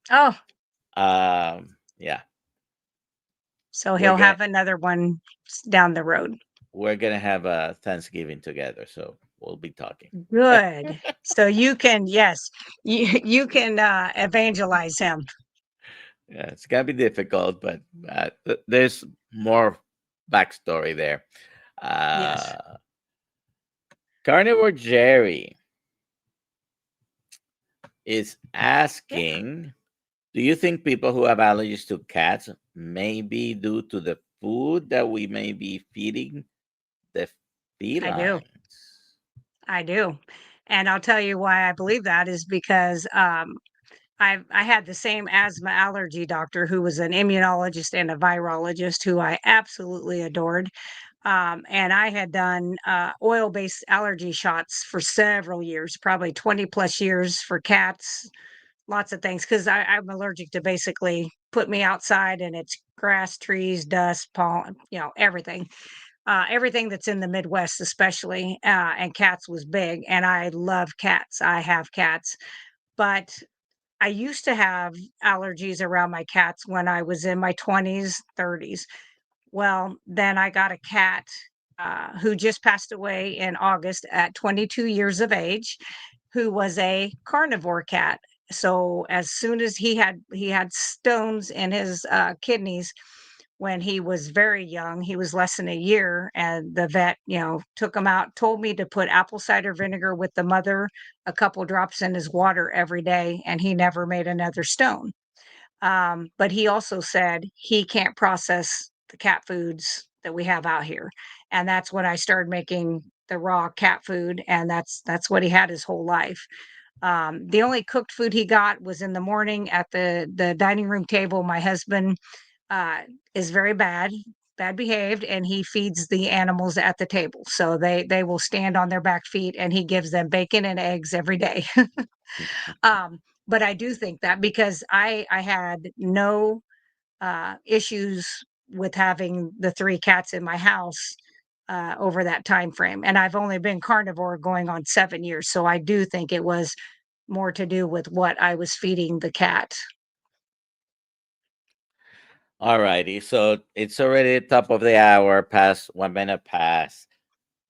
Oh, Yeah, so we're he'll gonna have another one down the road. we're gonna have a Thanksgiving together, so we'll be talking. Good. So you can, yes, you can evangelize him. Yeah, it's gonna be difficult, but there's more backstory there. Yes. Uh, Carnivore Jerry is Yeah, asking, do you think people who have allergies to cats may be due to the food that we may be feeding the I do. felines? I do. And I'll tell you why I believe that is because I had the same asthma allergy doctor who was an immunologist and a virologist who I absolutely adored. And I had done oil-based allergy shots for several years, probably 20 plus years for cats, lots of things, because I'm allergic to basically put me outside and it's grass, trees, dust, pollen, everything. everything that's in the Midwest, especially. And cats was big, and I love cats. I have cats, but I used to have allergies around my cats when I was in my 20s, 30s. Well, then I got a cat who just passed away in August at 22 years of age, who was a carnivore cat. So as soon as he had stones in his kidneys when he was very young, he was less than a year, and the vet, took him out, told me to put apple cider vinegar with the mother, a couple drops in his water every day, and he never made another stone. But he also said he can't process the cat foods that we have out here. And that's when I started making the raw cat food. And that's what he had his whole life. The only cooked food he got was in the morning at the dining room table. My husband uh, is very bad behaved, and he feeds the animals at the table. So they will stand on their back feet, and he gives them bacon and eggs every day. um, but I do think that because I had no issues with having the three cats in my house over that time frame, and I've only been carnivore going on 7 years. So I do think it was more to do with what I was feeding the cat. All righty. So it's already the top of the hour, past 1 minute past.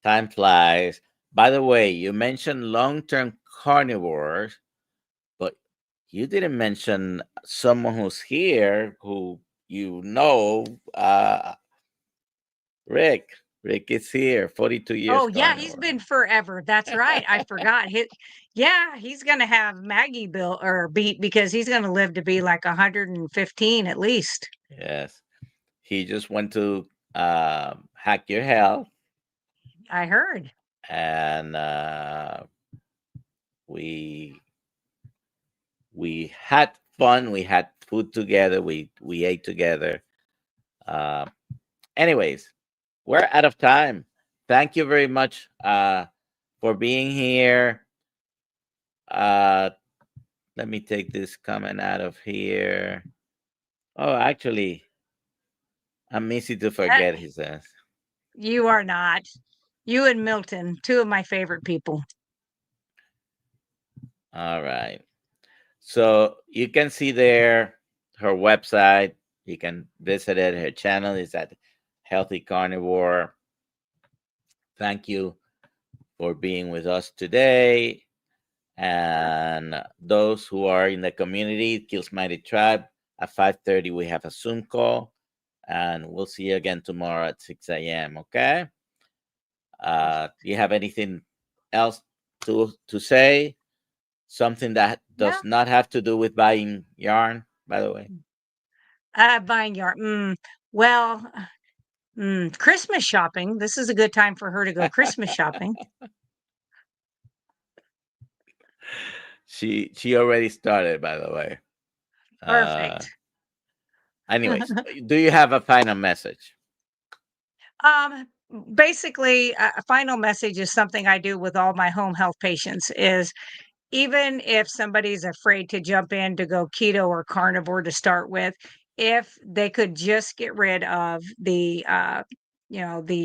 Time flies. By the way, you mentioned long-term carnivores, but you didn't mention someone who's here who you know, Rick. Rick is here, 42 years Oh yeah, he's carnivore. been forever. That's right. I forgot. Yeah, he's gonna have Maggie built or beat because he's gonna live to be like 115 at least. Yes. He just went to Hack Your Health, I heard. and we we had fun. We had food together. We ate together. Uh, Anyways, we're out of time. Thank you very much for being here. Uh, Let me take this comment out of here. Oh, actually, I'm easy to Uh, forget, he says. you are not. You and Milton, two of my favorite people. All right. So you can see there her website. You can visit it. Her channel is at Healthy Carnivore. Thank you for being with us today. And those who are in the community, Kills Mighty Tribe, at 5:30 we have a Zoom call, and we'll see you again tomorrow at 6 a.m. Okay. Do you have anything else to say? Something that Yeah. does not have to do with buying yarn, by the way. Buying yarn. Well, Christmas shopping. This is a good time for her to go Christmas shopping. She already started, by the way. Uh, Perfect. Anyways, do you have a final message? Um, Basically, a final message is something I do with all my home health patients is even if somebody's afraid to jump in to go keto or carnivore to start with, if they could just get rid of the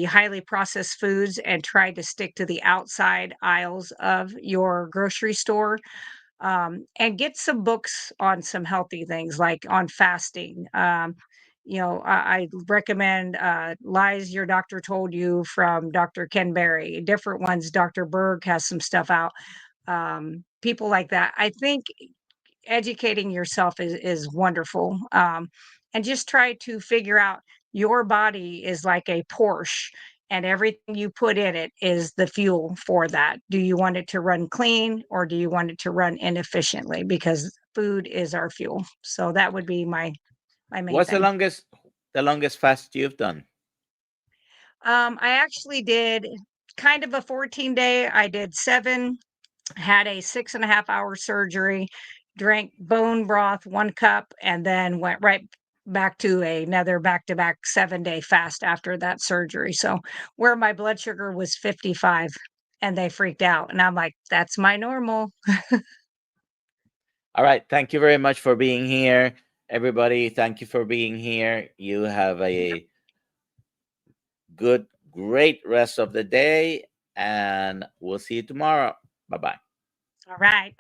highly processed foods and try to stick to the outside aisles of your grocery store, and get some books on some healthy things like on fasting. I recommend Lies Your Doctor Told You from Dr. Ken Berry. Different ones, Dr. Berg has some stuff out. People like that. I think educating yourself is wonderful. And just try to figure out your body is like a Porsche, and everything you put in it is the fuel for that. Do you want it to run clean or do you want it to run inefficiently? Because food is our fuel. So that would be my main What's thing. the longest fast you've done? I actually did kind of a 14-day. I did 7, had a 6.5 hour surgery, drank bone broth, 1 cup, and then went right back to another back-to-back 7-day fast after that surgery. So where my blood sugar was 55 and they freaked out. And I'm like, that's my normal. All right. Thank you very much for being here. Everybody, thank you for being here. You have a good great rest of the day, and we'll see you tomorrow. Bye bye. All right.